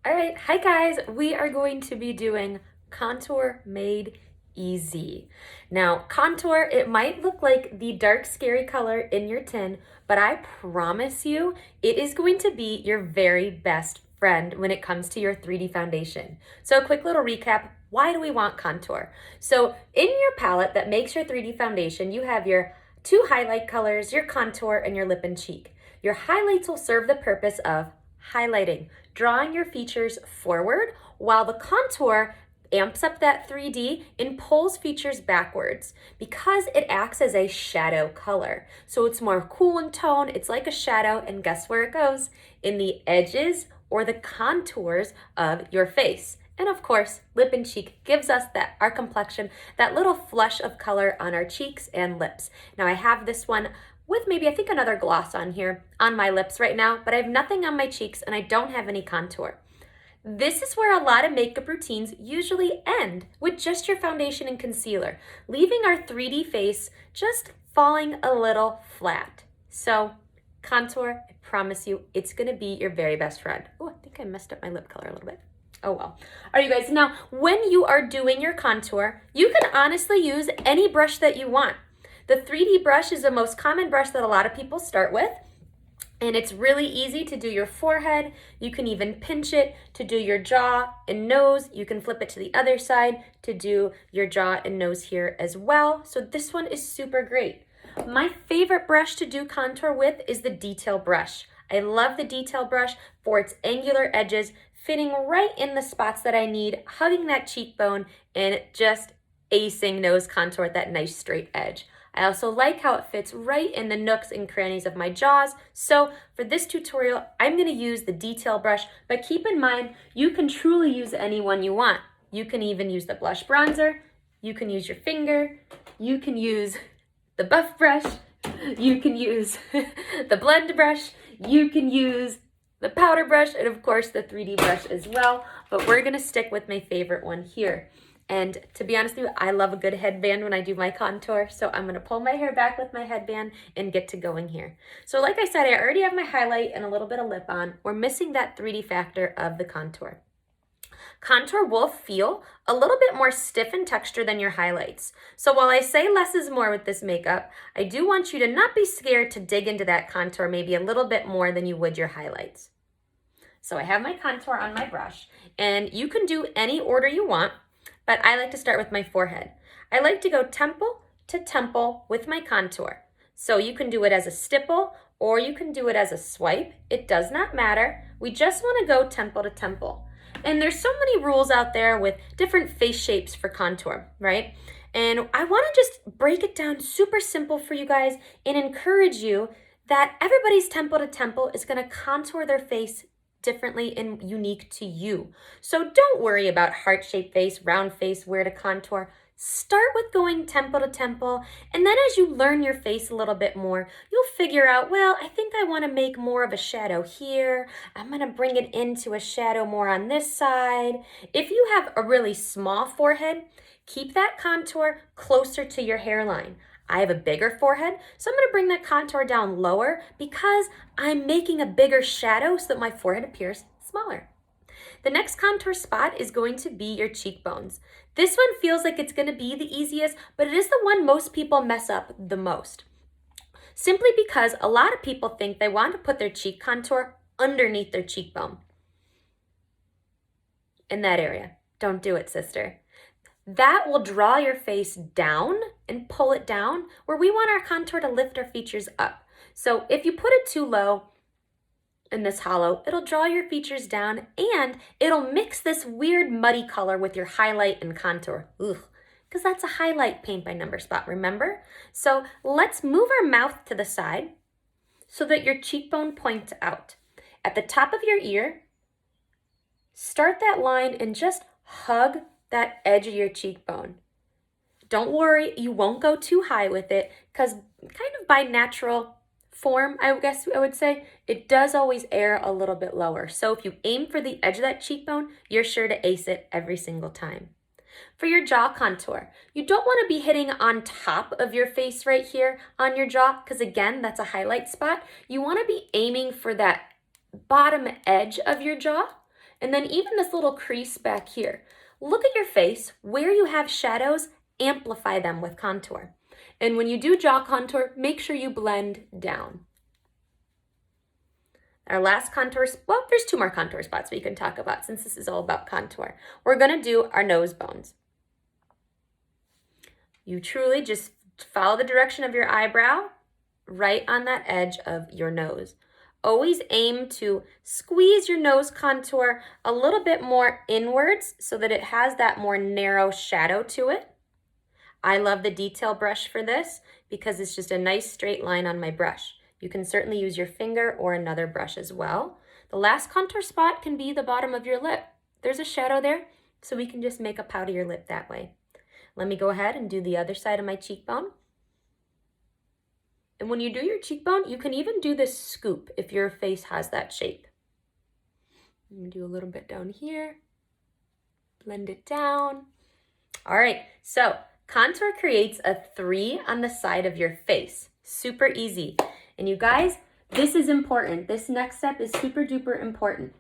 All right, hi guys. We are going to be doing contour made easy. Now, contour, it might look like the dark, scary color in your tin, but I promise you, it is going to be your very best friend when it comes to your 3D foundation. So a quick little recap, why do we want contour? So in your palette that makes your 3D foundation, you have your two highlight colors, your contour, and your lip and cheek. Your highlights will serve the purpose of highlighting, drawing your features forward, while the contour amps up that 3D and pulls features backwards because it acts as a shadow color. So it's more cool in tone, it's like a shadow, and guess where it goes? In the edges or the contours of your face. And of course, lip and cheek gives us our complexion, that little flush of color on our cheeks and lips. Now I have this one with maybe, I think, another gloss on here on my lips right now, but I have nothing on my cheeks and I don't have any contour. This is where a lot of makeup routines usually end, with just your foundation and concealer, leaving our 3D face just falling a little flat. So contour, I promise you, it's gonna be your very best friend. Oh, I think I messed up my lip color a little bit. Oh well. All right, you guys, now when you are doing your contour, you can honestly use any brush that you want. The 3D brush is the most common brush that a lot of people start with, and it's really easy to do your forehead. You can even pinch it to do your jaw and nose. You can flip it to the other side to do your jaw and nose here as well. So this one is super great. My favorite brush to do contour with is the detail brush. I love the detail brush for its angular edges, fitting right in the spots that I need, hugging that cheekbone, and just acing nose contour at that nice straight edge. I also like how it fits right in the nooks and crannies of my jaws. So for this tutorial, I'm gonna use the detail brush, but keep in mind, you can truly use any one you want. You can even use the blush bronzer, you can use your finger, you can use the buff brush, you can use the blend brush, you can use the powder brush, and of course the 3D brush as well, but we're gonna stick with my favorite one here. And to be honest with you, I love a good headband when I do my contour, so I'm gonna pull my hair back with my headband and get to going here. So like I said, I already have my highlight and a little bit of lip on. We're missing that 3D factor of the contour. Contour will feel a little bit more stiff in texture than your highlights. So while I say less is more with this makeup, I do want you to not be scared to dig into that contour maybe a little bit more than you would your highlights. So I have my contour on my brush, and you can do any order you want, but I like to start with my forehead. I like to go temple to temple with my contour. So you can do it as a stipple or you can do it as a swipe. It does not matter. We just want to go temple to temple. And there's so many rules out there with different face shapes for contour, right? And I want to just break it down super simple for you guys and encourage you that everybody's temple to temple is going to contour their face differently and unique to you. So don't worry about heart-shaped face, round face, where to contour. Start with going temple to temple, and then as you learn your face a little bit more, you'll figure out, well, I think I want to make more of a shadow here. I'm going to bring it into a shadow more on this side. If you have a really small forehead, keep that contour closer to your hairline. I have a bigger forehead, so I'm going to bring that contour down lower because I'm making a bigger shadow so that my forehead appears smaller. The next contour spot is going to be your cheekbones. This one feels like it's going to be the easiest, but it is the one most people mess up the most. Simply because a lot of people think they want to put their cheek contour underneath their cheekbone. In that area. Don't do it, sister. That will draw your face down and pull it down, where we want our contour to lift our features up. So if you put it too low in this hollow, it'll draw your features down and it'll mix this weird muddy color with your highlight and contour. Ugh, because that's a highlight paint by number spot, remember? So let's move our mouth to the side so that your cheekbone points out. At the top of your ear, start that line and just hug that edge of your cheekbone. Don't worry, you won't go too high with it because kind of by natural form, I guess I would say, it does always air a little bit lower. So if you aim for the edge of that cheekbone, you're sure to ace it every single time. For your jaw contour, you don't want to be hitting on top of your face right here on your jaw because again, that's a highlight spot. You want to be aiming for that bottom edge of your jaw And then even this little crease back here. Look at your face. Where you have shadows, amplify them with contour. And when you do jaw contour, make sure you blend down. Our last contour, well, there's 2 more contour spots we can talk about since this is all about contour. We're gonna do our nose bones. You truly just follow the direction of your eyebrow right on that edge of your nose. Always aim to squeeze your nose contour a little bit more inwards so that it has that more narrow shadow to it. I love the detail brush for this because it's just a nice straight line on my brush. You can certainly use your finger or another brush as well. The last contour spot can be the bottom of your lip. There's a shadow there, so we can just make a pout of your lip that way. Let me go ahead and do the other side of my cheekbone. And when you do your cheekbone, you can even do this scoop if your face has that shape. I'm gonna do a little bit down here, blend it down. All right, so contour creates a 3 on the side of your face. Super easy. And you guys, this is important. This next step is super duper important.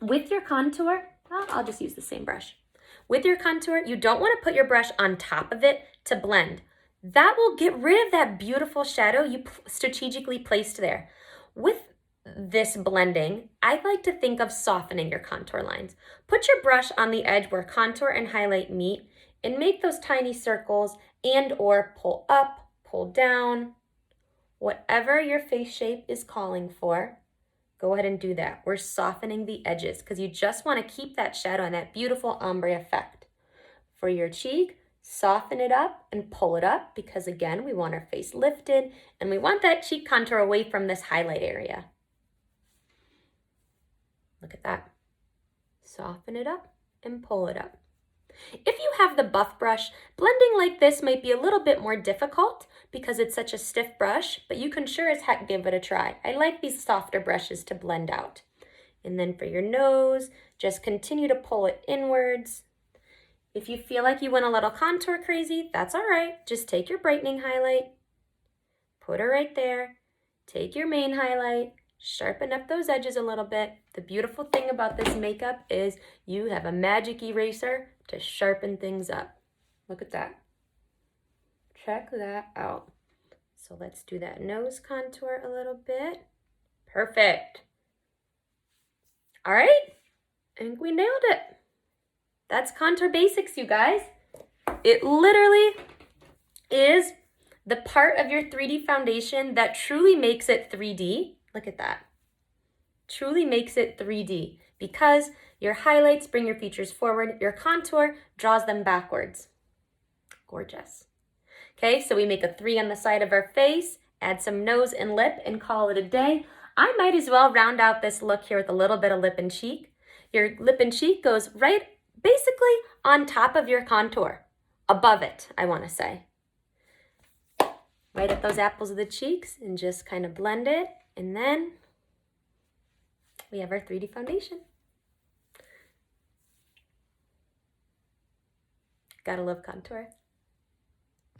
With your contour, I'll just use the same brush. With your contour, you don't want to put your brush on top of it to blend. That will get rid of that beautiful shadow you strategically placed there. With this blending, I like to think of softening your contour lines. Put your brush on the edge where contour and highlight meet and make those tiny circles and or pull up, pull down. Whatever your face shape is calling for, go ahead and do that. We're softening the edges because you just want to keep that shadow and that beautiful ombre effect. For your cheek, soften it up and pull it up because again, we want our face lifted and we want that cheek contour away from this highlight area. Look at that. Soften it up and pull it up. If you have the buff brush, blending like this might be a little bit more difficult because it's such a stiff brush, but you can sure as heck give it a try. I like these softer brushes to blend out. And then for your nose, just continue to pull it inwards. If you feel like you went a little contour crazy, that's all right. Just take your brightening highlight, put it right there, take your main highlight, sharpen up those edges a little bit. The beautiful thing about this makeup is you have a magic eraser to sharpen things up. Look at that. Check that out. So let's do that nose contour a little bit. Perfect. All right, I think we nailed it. That's contour basics, you guys. It literally is the part of your 3D foundation that truly makes it 3D. Look at that. Truly makes it 3D because your highlights bring your features forward, your contour draws them backwards. Gorgeous. Okay, so we make a 3 on the side of our face, add some nose and lip and call it a day. I might as well round out this look here with a little bit of lip and cheek. Your lip and cheek goes right basically on top of your contour, above it, I want to say. Right at those apples of the cheeks and just kind of blend it. And then we have our 3D foundation. Gotta love contour.